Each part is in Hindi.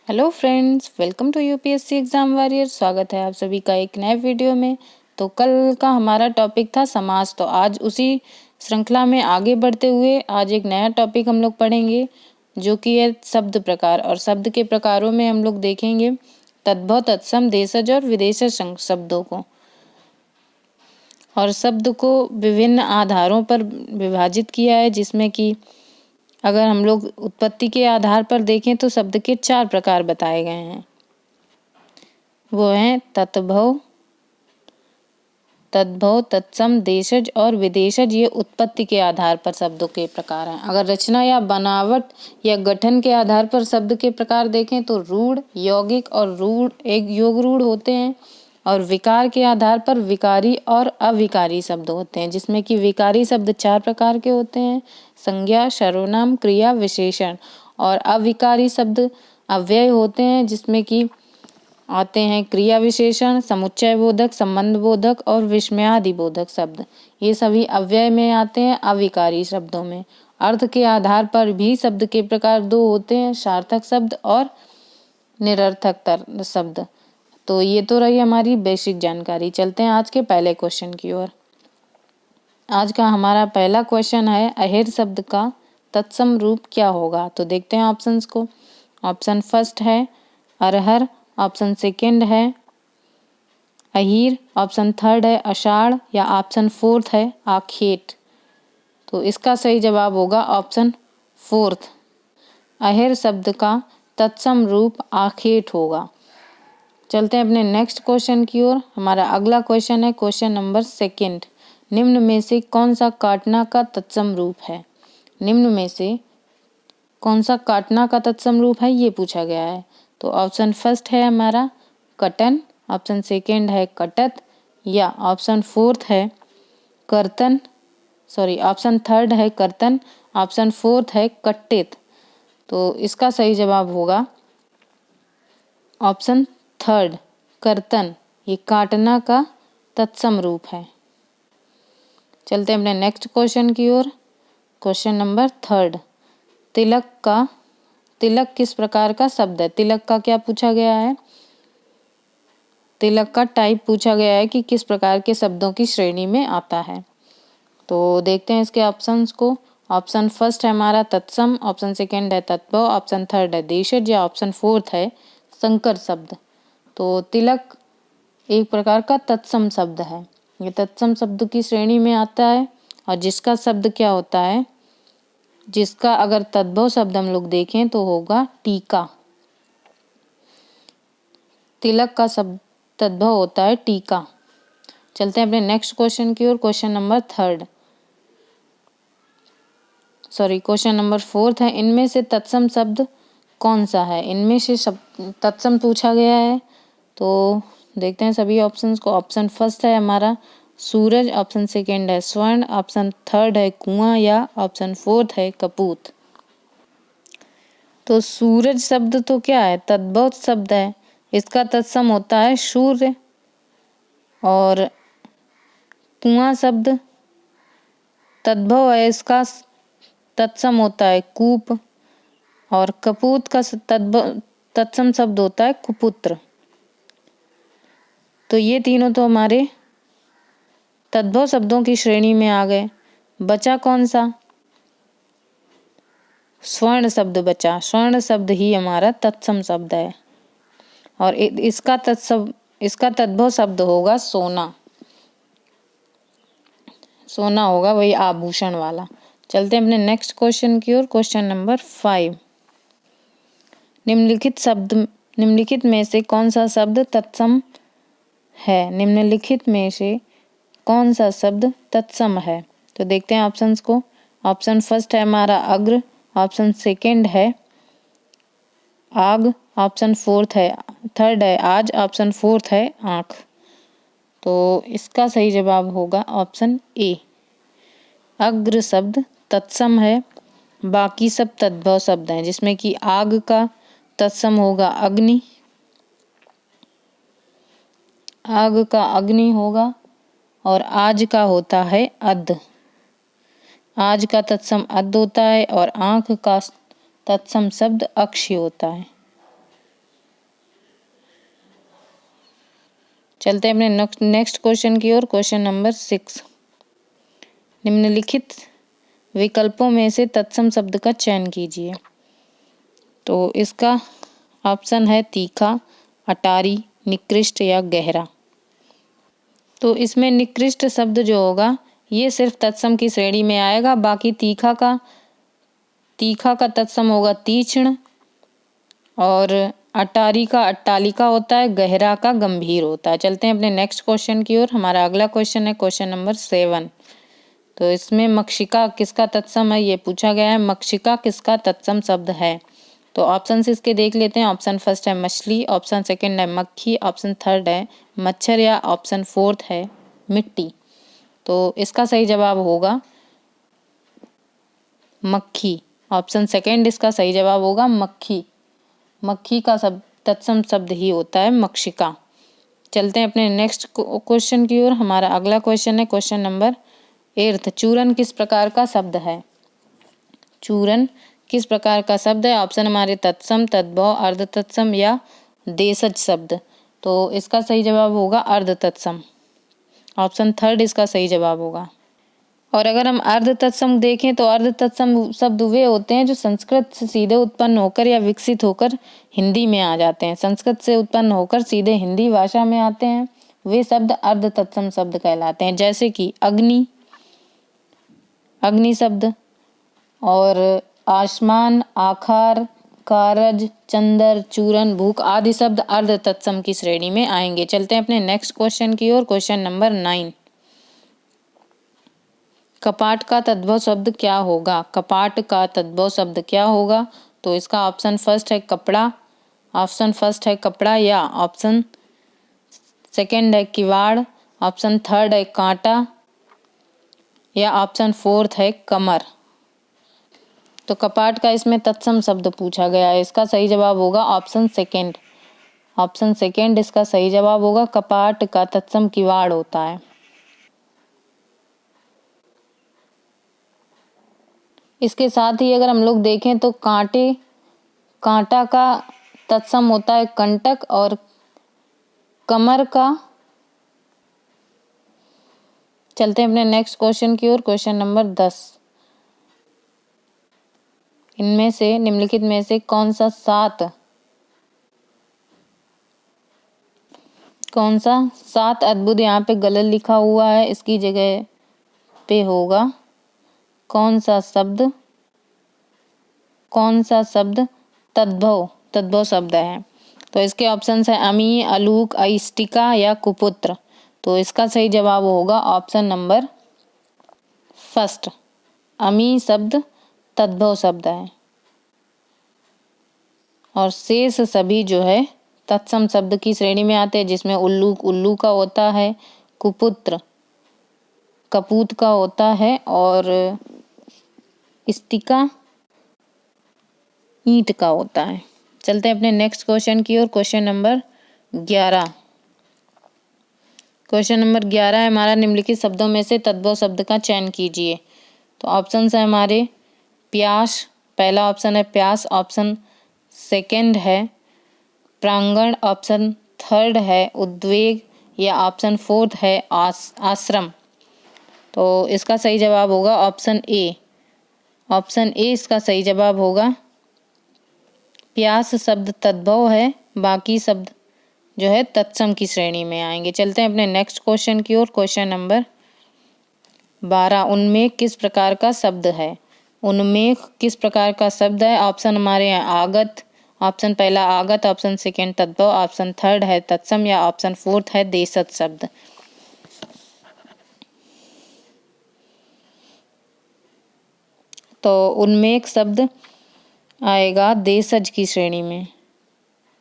Hello friends, welcome to UPSC exam warrior. स्वागत है आप सभी का एक नए वीडियो में। तो कल का हमारा टॉपिक था समास, तो आज उसी श्रृंखला में आगे बढ़ते हुए आज एक नया टॉपिक हम लोग पढ़ेंगे जो कि है शब्द प्रकार। और शब्द के प्रकारों में हम लोग देखेंगे तद्भव, तत्सम, देशज और विदेशज शब्दों को। और शब्द को विभिन्न आधारों पर विभाजित किया है, जिसमें कि अगर हम लोग उत्पत्ति के आधार पर देखें तो शब्द के 4 प्रकार बताए गए हैं। वो हैं तद्भव, तत्सम, देशज और विदेशज। ये उत्पत्ति के आधार पर शब्दों के प्रकार हैं। अगर रचना या बनावट या गठन के आधार पर शब्द के प्रकार देखें तो रूढ़, यौगिक और रूढ़ एक योग रूढ़ होते हैं। और विकार के आधार पर विकारी और अविकारी शब्द होते हैं, जिसमें कि विकारी शब्द 4 प्रकार के होते हैं: संज्ञा, सर्वनाम, क्रिया, विशेषण। और अविकारी शब्द अव्यय होते हैं, जिसमें कि आते हैं क्रिया विशेषण, समुच्चय बोधक, संबंध बोधक और विस्मयादि बोधक शब्द। ये सभी अव्यय में आते हैं, अविकारी शब्दों में। अर्थ के आधार पर भी शब्द के प्रकार 2 होते हैं: सार्थक शब्द और निरर्थक शब्द। तो ये तो रही हमारी बेसिक जानकारी। चलते हैं आज के पहले क्वेश्चन की ओर। आज का हमारा पहला क्वेश्चन है, अहेर शब्द का तत्सम रूप क्या होगा? तो देखते हैं ऑप्शंस को। ऑप्शन फर्स्ट है अरहर, ऑप्शन सेकंड है अहीर, ऑप्शन थर्ड है अषाढ़ या ऑप्शन फोर्थ है आखेट। तो इसका सही जवाब होगा ऑप्शन फोर्थ। अहेर शब्द का तत्सम रूप आखेट होगा। चलते हैं अपने नेक्स्ट क्वेश्चन की ओर। हमारा अगला क्वेश्चन है क्वेश्चन नंबर सेकंड। निम्न में से कौन सा काटना का तत्सम रूप है? निम्न में से कौन सा काटना का तत्सम रूप है, ये पूछा गया है। तो ऑप्शन फर्स्ट है हमारा कटन, ऑप्शन सेकंड है कटत या ऑप्शन फोर्थ है कर्तन, ऑप्शन थर्ड है कर्तन, ऑप्शन फोर्थ है कट्टित। तो इसका सही जवाब होगा ऑप्शन थर्ड कर्तन। ये काटना का तत्सम रूप है। चलते हैं अपने नेक्स्ट क्वेश्चन की ओर। क्वेश्चन नंबर थर्ड, तिलक किस प्रकार का शब्द है? तिलक का क्या पूछा गया है? तिलक का टाइप पूछा गया है कि किस प्रकार के शब्दों की श्रेणी में आता है। तो देखते हैं इसके ऑप्शंस को। ऑप्शन फर्स्ट है हमारा तत्सम, ऑप्शन सेकंड है तद्भव, ऑप्शन थर्ड है देशज या ऑप्शन फोर्थ है संकर शब्द। तो तिलक एक प्रकार का तत्सम शब्द है। ये तत्सम शब्द की श्रेणी में आता है। और जिसका शब्द क्या होता है, जिसका अगर तद्भव शब्द हम लोग देखें तो होगा टीका। तिलक का शब्द तद्भव होता है टीका। चलते हैं अपने नेक्स्ट क्वेश्चन की ओर। Question number question number fourth है, इनमें से तत्सम शब्द कौन सा है? इनमें से तत्सम पूछा गया है। तो देखते हैं सभी ऑप्शंस को। ऑप्शन फर्स्ट है हमारा सूरज, ऑप्शन सेकंड है स्वर्ण, ऑप्शन थर्ड है कुआं या ऑप्शन फोर्थ है कपूत। तो सूरज शब्द तो क्या है, तद्भव शब्द है। इसका तत्सम होता है सूर्य। और कुआं शब्द तद्भव है, इसका तत्सम होता है कूप। और कपूत का तत्सम शब्द होता है कुपुत्र। तो ये तीनों तो हमारे तद्भव शब्दों की श्रेणी में आ गए। बचा कौन सा? स्वर्ण शब्द बचा। स्वर्ण शब्द ही हमारा तत्सम शब्द है। और इसका तद्भव शब्द होगा सोना। सोना होगा वही आभूषण वाला। चलते हैं अपने नेक्स्ट क्वेश्चन की ओर। क्वेश्चन नंबर 5, निम्नलिखित में से कौन सा शब्द तत्सम है? निम्नलिखित में से कौन सा शब्द तत्सम है? तो देखते हैं ऑप्शंस को। ऑप्शन फर्स्ट है हमारा अग्र, ऑप्शन सेकंड है आग, ऑप्शन थर्ड है आज, ऑप्शन फोर्थ है आंख। तो इसका सही जवाब होगा ऑप्शन ए। अग्र शब्द तत्सम है, बाकी सब तद्भव शब्द हैं, जिसमें कि आग का तत्सम होगा अग्नि, आग का अग्नि होगा। और आज का होता है अध, आज का तत्सम अध होता है। और आंख का तत्सम शब्द अक्ष होता है। चलते हैं अपने नेक्स्ट क्वेश्चन की ओर। क्वेश्चन नंबर 6, निम्नलिखित विकल्पों में से तत्सम शब्द का चयन कीजिए। तो इसका ऑप्शन है तीखा, अटारी, निकृष्ट या गहरा। तो इसमें निकृष्ट शब्द जो होगा ये सिर्फ तत्सम की श्रेणी में आएगा। बाकी तीखा का तत्सम होगा तीक्ष्ण, और अटारी का अट्टालिका होता है, गहरा का गंभीर होता है। चलते हैं अपने नेक्स्ट क्वेश्चन की ओर। हमारा अगला क्वेश्चन है क्वेश्चन नंबर 7। तो इसमें मक्षिका किसका तत्सम है ये पूछा गया है। मक्षिका किसका तत्सम शब्द है? तो ऑप्शन इसके देख लेते हैं। ऑप्शन फर्स्ट है मछली, ऑप्शन सेकंड है मक्खी, ऑप्शन थर्ड है मच्छर या ऑप्शन फोर्थ है मिट्टी। तो इसका सही जवाब होगा मक्खी। ऑप्शन सेकंड इसका सही जवाब होगा मक्खी। मक्खी का तत्सम शब्द ही होता है मक्षिका। चलते हैं अपने नेक्स्ट क्वेश्चन की ओर। हमारा अगला क्वेश्चन है क्वेश्चन नंबर 8। चूरन किस प्रकार का शब्द है? चूरन किस प्रकार का शब्द है? ऑप्शन हमारे तत्सम, तद्भव, अर्ध तत्सम या देशज शब्द। तो इसका सही जवाब होगा अर्ध तत्सम। ऑप्शन थर्ड इसका सही जवाब होगा। और अगर हम अर्ध तत्सम देखें तो अर्ध तत्सम शब्द वे होते हैं जो संस्कृत से सीधे उत्पन्न होकर या विकसित होकर हिंदी में आ जाते हैं। संस्कृत से उत्पन्न होकर सीधे हिंदी भाषा में आते हैं, वे शब्द अर्ध तत्सम शब्द कहलाते हैं। जैसे कि अग्नि शब्द, और आसमान, आखार, कारज, चंदर, चूरन, भूख आदि शब्द अर्ध तत्सम की श्रेणी में आएंगे। चलते हैं अपने नेक्स्ट क्वेश्चन की ओर। Question number 9। कपाट का तद्भव शब्द क्या होगा? कपाट का तद्भव शब्द क्या होगा? तो इसका ऑप्शन फर्स्ट है कपड़ा, ऑप्शन फर्स्ट है कपड़ा या ऑप्शन सेकंड है किवाड़, ऑप्शन थर्ड है कांटा या ऑप्शन फोर्थ है कमर। तो कपाट का इसमें तत्सम शब्द पूछा गया है। इसका सही जवाब होगा ऑप्शन सेकंड। ऑप्शन सेकंड इसका सही जवाब होगा। कपाट का तत्सम किवाड़ होता है। इसके साथ ही अगर हम लोग देखें तो कांटा का तत्सम होता है कंटक, और कमर का। चलते हैं अपने नेक्स्ट क्वेश्चन की ओर। Question number 10। इनमें से निम्नलिखित में से कौन सा सात अद्भुत यहाँ पे गलत लिखा हुआ है, इसकी जगह पे होगा कौन सा शब्द तद्भव शब्द है। तो इसके ऑप्शंस है अमी, अलूक, अइष्टिका या कुपुत्र। तो इसका सही जवाब होगा ऑप्शन नंबर फर्स्ट। अमी शब्द तद्भव शब्द है और शेष सभी जो है तत्सम शब्द की श्रेणी में आते हैं, जिसमें उल्लूक उल्लू का होता है, कुपुत्र कपूत का होता है, और इष्टिका ईंट का होता है। चलते हैं अपने नेक्स्ट क्वेश्चन की ओर। Question number 11। क्वेश्चन नंबर 11 है हमारा, निम्नलिखित शब्दों में से तद्भव शब्द का चयन कीजिए। तो ऑप्शन है हमारे प्यास, पहला ऑप्शन है प्यास, ऑप्शन सेकंड है प्रांगण, ऑप्शन थर्ड है उद्वेग या ऑप्शन फोर्थ है आश्रम। तो इसका सही जवाब होगा ऑप्शन ए। ऑप्शन ए इसका सही जवाब होगा। प्यास शब्द तद्भव है, बाकी शब्द जो है तत्सम की श्रेणी में आएंगे। चलते हैं अपने नेक्स्ट क्वेश्चन की ओर। Question number 12। उन्मेष किस प्रकार का शब्द है? उन्मेष किस प्रकार का शब्द है? ऑप्शन हमारे यहाँ आगत, ऑप्शन पहला आगत, ऑप्शन सेकंड तद्भव, ऑप्शन थर्ड है तत्सम या ऑप्शन फोर्थ है देशज शब्द। तो उन्मेष शब्द आएगा देशज की श्रेणी में,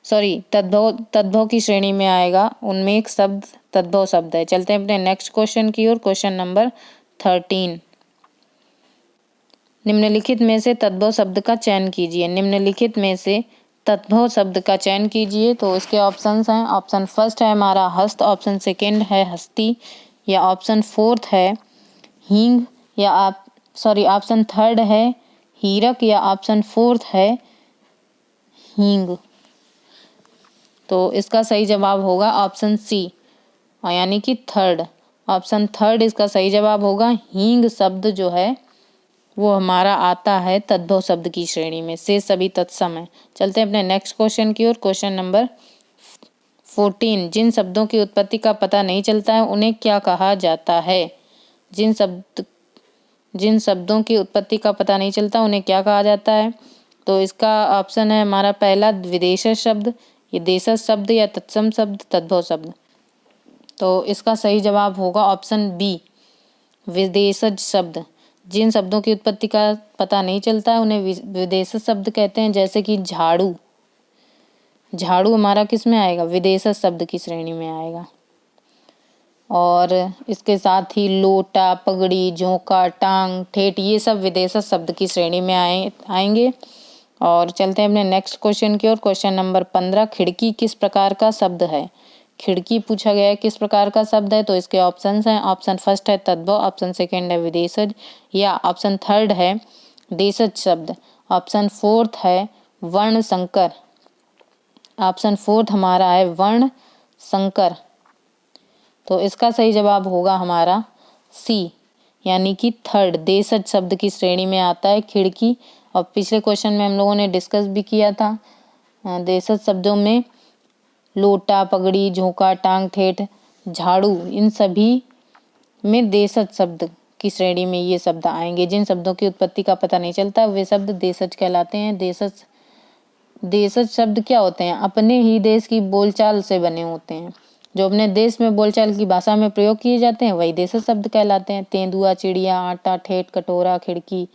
तद्भव की श्रेणी में आएगा। उन्मेष शब्द तद्भव शब्द है। चलते हैं अपने नेक्स्ट क्वेश्चन की ओर। Question number 13। निम्नलिखित में से तद्भव शब्द का चयन कीजिए। निम्नलिखित में से तद्भव शब्द का चयन कीजिए। तो इसके ऑप्शंस हैं, ऑप्शन फर्स्ट है हमारा हस्त, ऑप्शन सेकंड है हस्ती या ऑप्शन फोर्थ है हींग या ऑप्शन थर्ड है हीरक या ऑप्शन फोर्थ है हींग। तो इसका सही जवाब होगा ऑप्शन सी। और यानी कि थर्ड, ऑप्शन थर्ड इसका सही जवाब होगा। हींग शब्द जो है वो हमारा आता है तद्भव शब्द की श्रेणी में, से सभी तत्सम है। चलते हैं अपने नेक्स्ट क्वेश्चन की ओर। क्वेश्चन नंबर 14, जिन शब्दों की उत्पत्ति का पता नहीं चलता है उन्हें क्या कहा जाता है? जिन शब्दों की उत्पत्ति का पता नहीं चलता उन्हें क्या कहा जाता है? तो इसका ऑप्शन है हमारा पहला विदेशज शब्द, ये देशज शब्द या तत्सम शब्द, तद्भव शब्द। तो इसका सही जवाब होगा ऑप्शन बी, विदेशज शब्द। जिन शब्दों की उत्पत्ति का पता नहीं चलता है उन्हें विदेशज शब्द कहते हैं, जैसे कि झाड़ू। झाड़ू हमारा किस में आएगा? विदेशज शब्द की श्रेणी में आएगा। और इसके साथ ही लोटा, पगड़ी, झोंका, टांग, ठेठ, ये सब विदेशज शब्द की श्रेणी में आएंगे। और चलते हैं अपने नेक्स्ट क्वेश्चन की ओर। क्वेश्चन नंबर 15, खिड़की किस प्रकार का शब्द है? खिड़की पूछा गया है किस प्रकार का शब्द है, तो इसके ऑप्शंस हैं। ऑप्शन फर्स्ट है तद्भव, ऑप्शन सेकंड है विदेशज, या ऑप्शन थर्ड है देशज शब्द, ऑप्शन फोर्थ है वर्ण संकर। ऑप्शन फोर्थ हमारा है वर्ण संकर। तो इसका सही जवाब होगा हमारा सी, यानी कि थर्ड, देशज शब्द की श्रेणी में आता है खिड़की। और पिछले क्वेश्चन में हम लोगों ने डिस्कस भी किया था, देशज शब्दों में लोटा, पगड़ी, झोंका, टांग, ठेठ, झाड़ू, इन सभी में देशज शब्द की श्रेणी में ये शब्द आएंगे। जिन शब्दों की उत्पत्ति का पता नहीं चलता वे शब्द देशज कहलाते हैं। देशज शब्द क्या होते हैं? अपने ही देश की बोलचाल से बने होते हैं। जो अपने देश में बोलचाल की भाषा में प्रयोग किए जाते हैं वही देशज शब्द कहलाते हैं। तेंदुआ, चिड़िया, आटा, ठेठ, कटोरा, खिड़की,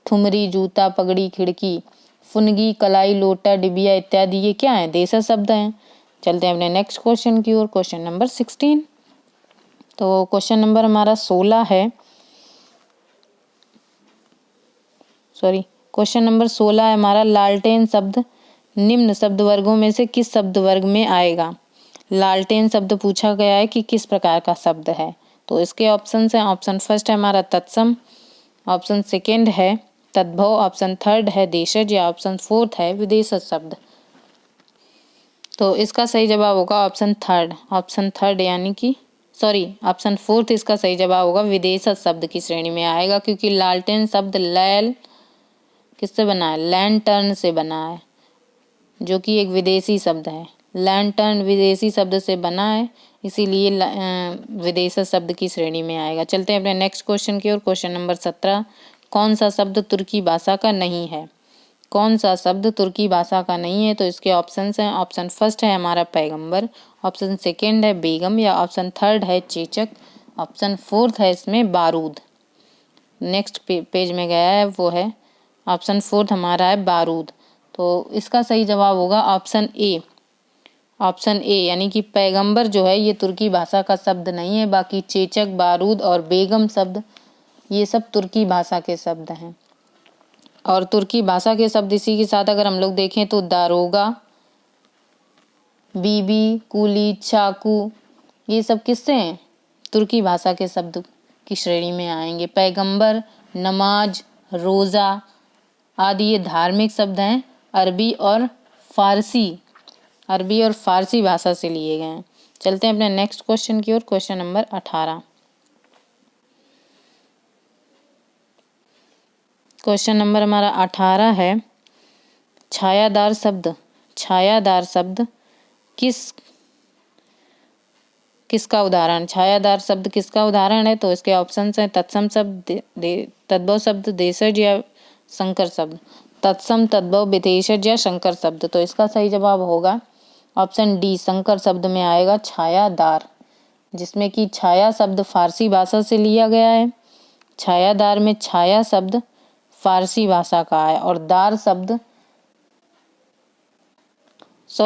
ठुमरी, जूता, पगड़ी, खिड़की, फुनगी, कलाई, लोटा, डिबिया इत्यादि ये क्या है? देशज शब्द हैं। चलते हैं अपने नेक्स्ट क्वेश्चन की ओर। क्वेश्चन नंबर 16, तो क्वेश्चन नंबर हमारा 16 है, क्वेश्चन नंबर 16 है हमारा, लालटेन शब्द निम्न शब्द वर्गों में से किस शब्द वर्ग में आएगा? लालटेन शब्द पूछा गया है कि किस प्रकार का शब्द है। तो इसके ऑप्शंस हैं। ऑप्शन फर्स्ट है हमारा तत्सम, ऑप्शन सेकंड है तद्भव, ऑप्शन थर्ड है देशज, या ऑप्शन फोर्थ है विदेशज शब्द। तो इसका सही जवाब होगा ऑप्शन थर्ड यानी कि ऑप्शन फोर्थ इसका सही जवाब होगा, विदेशज शब्द की श्रेणी में आएगा। क्योंकि लालटेन शब्द लैल किससे बना है? लैंटर्न से बना है, जो कि एक विदेशी शब्द है। लैंटर्न विदेशी शब्द से बना है, इसीलिए विदेशज शब्द की श्रेणी में आएगा। चलते हैं अपने नेक्स्ट क्वेश्चन की ओर। क्वेश्चन नंबर 17, कौन सा शब्द तुर्की भाषा का नहीं है? कौन सा शब्द तुर्की भाषा का नहीं है? तो इसके ऑप्शंस हैं। ऑप्शन फर्स्ट है हमारा पैगंबर, ऑप्शन सेकंड है बेगम, या ऑप्शन थर्ड है चेचक, ऑप्शन फोर्थ है इसमें बारूद। नेक्स्ट पेज में गया है वो है ऑप्शन फोर्थ हमारा है बारूद। तो इसका सही जवाब होगा ऑप्शन ए यानी कि पैगंबर जो है ये तुर्की भाषा का शब्द नहीं है। बाकी चेचक, बारूद और बेगम शब्द ये सब तुर्की भाषा के शब्द हैं। और तुर्की भाषा के शब्द इसी के साथ अगर हम लोग देखें तो दारोगा, बीबी, कुली, चाकू, ये सब किससे हैं? तुर्की भाषा के शब्द की श्रेणी में आएंगे। पैगंबर, नमाज, रोज़ा आदि ये धार्मिक शब्द हैं, अरबी और फारसी भाषा से लिए गए हैं। चलते हैं अपने नेक्स्ट क्वेश्चन की ओर। क्वेश्चन नंबर 18, क्वेश्चन नंबर हमारा 18 है, छायादार शब्द किसका उदाहरण? छायादार शब्द किसका उदाहरण है? तो इसके ऑप्शंस हैं तत्सम शब्द, तद्भव शब्द, देशज या संकर शब्द। तत्सम, तद्भव, विदेशज या संकर शब्द। तो इसका सही जवाब होगा ऑप्शन डी, संकर शब्द में आएगा छायादार, जिसमें कि छाया शब्द फारसी भाषा से लिया गया है। छायादार में छाया शब्द फारसी भाषा का है और दार शब्द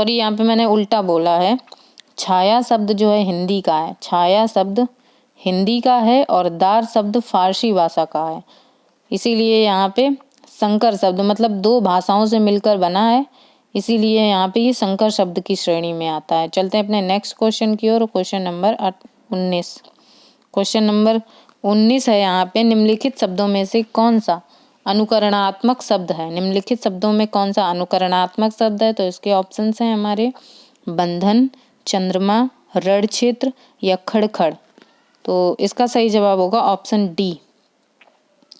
यहाँ पे मैंने उल्टा बोला है। छाया शब्द जो है हिंदी का है, छाया शब्द हिंदी का है और दार शब्द फारसी भाषा का है। इसीलिए यहाँ पे संकर शब्द मतलब दो भाषाओं से मिलकर बना है, इसीलिए यहाँ पे ये संकर शब्द की श्रेणी में आता है। चलते हैं अपने नेक्स्ट क्वेश्चन की ओर। क्वेश्चन नंबर 19, क्वेश्चन नंबर 19 है यहाँ पे, निम्नलिखित शब्दों में से कौन सा अनुकरणात्मक शब्द है? निम्नलिखित शब्दों में कौन सा अनुकरणात्मक शब्द है? तो इसके ऑप्शंस हैं हमारे बंधन, चंद्रमा, रण क्षेत्र या खड़खड़। तो इसका सही जवाब होगा ऑप्शन डी।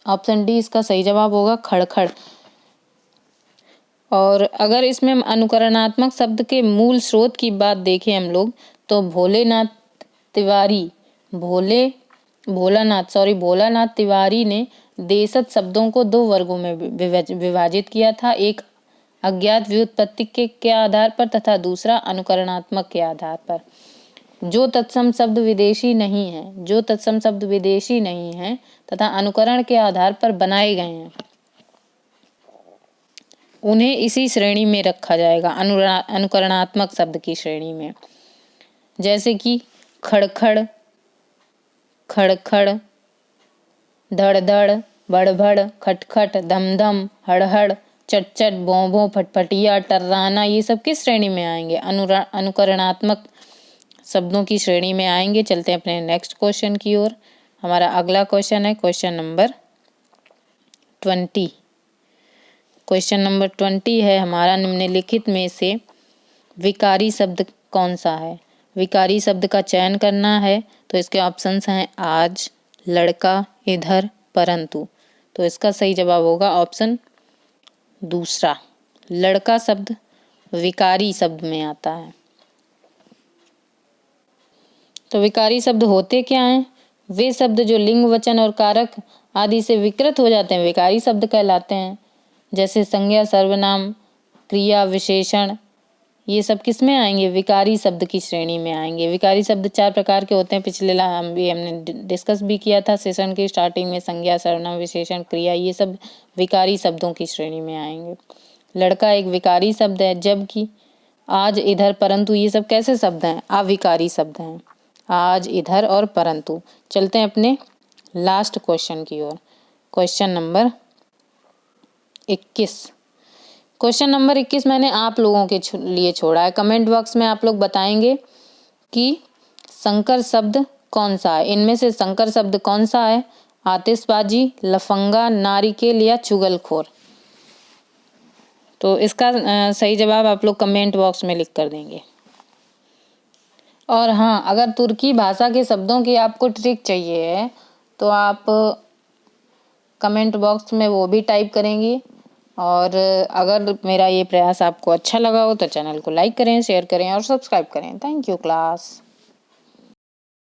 ऑप्शन डी इसका सही जवाब होगा, खड़खड़। और अगर इसमें हम अनुकरणात्मक शब्द के मूल स्रोत की बात देखें हम लोग, तो भोलानाथ तिवारी ने देशज शब्दों को दो वर्गों में विभाजित किया था। एक अज्ञात व्युत्पत्ति के आधार पर तथा दूसरा अनुकरणात्मक के आधार पर। जो तत्सम शब्द विदेशी नहीं है तथा अनुकरण के आधार पर बनाए गए हैं, उन्हें इसी श्रेणी में रखा जाएगा, अनुकरणात्मक शब्द की श्रेणी में। जैसे कि खड़खड़, खड़खड़, धड़धड़, भड़भड़, खटखट, धमधम, हड़हड़, चटचट, भों, फटफटिया, टर्राना, ये सब किस श्रेणी में आएंगे? अनुकरणात्मक शब्दों की श्रेणी में आएंगे। चलते हैं अपने नेक्स्ट क्वेश्चन की ओर। हमारा अगला क्वेश्चन है क्वेश्चन नंबर 20। क्वेश्चन नंबर 20 है हमारा, निम्नलिखित में से विकारी शब्द कौन सा है? विकारी शब्द का चयन करना है। तो इसके ऑप्शंस हैं आज, लड़का, इधर, परंतु। तो इसका सही जवाब होगा ऑप्शन दूसरा, लड़का शब्द विकारी शब्द में आता है। तो विकारी शब्द होते क्या हैं? वे शब्द जो लिंग, वचन और कारक आदि से विकृत हो जाते हैं विकारी शब्द कहलाते हैं। जैसे संज्ञा, सर्वनाम, क्रिया, विशेषण, ये सब किस में आएंगे? विकारी शब्द की श्रेणी में आएंगे। विकारी शब्द 4 प्रकार के होते हैं। पिछले हमने डिस्कस भी किया था सेशन की स्टार्टिंग में। संज्ञा, सर्वनाम, विशेषण, क्रिया, ये सब विकारी शब्दों की श्रेणी में आएंगे। लड़का एक विकारी शब्द है, जबकि आज, इधर, परंतु ये सब कैसे शब्द हैं? अविकारी शब्द हैं। आज, इधर और परंतु। चलते हैं अपने लास्ट क्वेश्चन की ओर। Question number 21। क्वेश्चन नंबर 21 मैंने आप लोगों के लिए छोड़ा है। कमेंट बॉक्स में आप लोग बताएंगे कि संकर शब्द कौन सा है। इनमें से संकर शब्द कौन सा है? आतिशबाजी, लफंगा, नारिकेल या चुगलखोर। तो इसका सही जवाब आप लोग कमेंट बॉक्स में लिख कर देंगे। और हाँ, अगर तुर्की भाषा के शब्दों की आपको ट्रिक चाहिए है तो आप कमेंट बॉक्स में वो भी टाइप करेंगी। और अगर मेरा ये प्रयास आपको अच्छा लगा हो तो चैनल को लाइक करें, शेयर करें और सब्सक्राइब करें। Thank you class.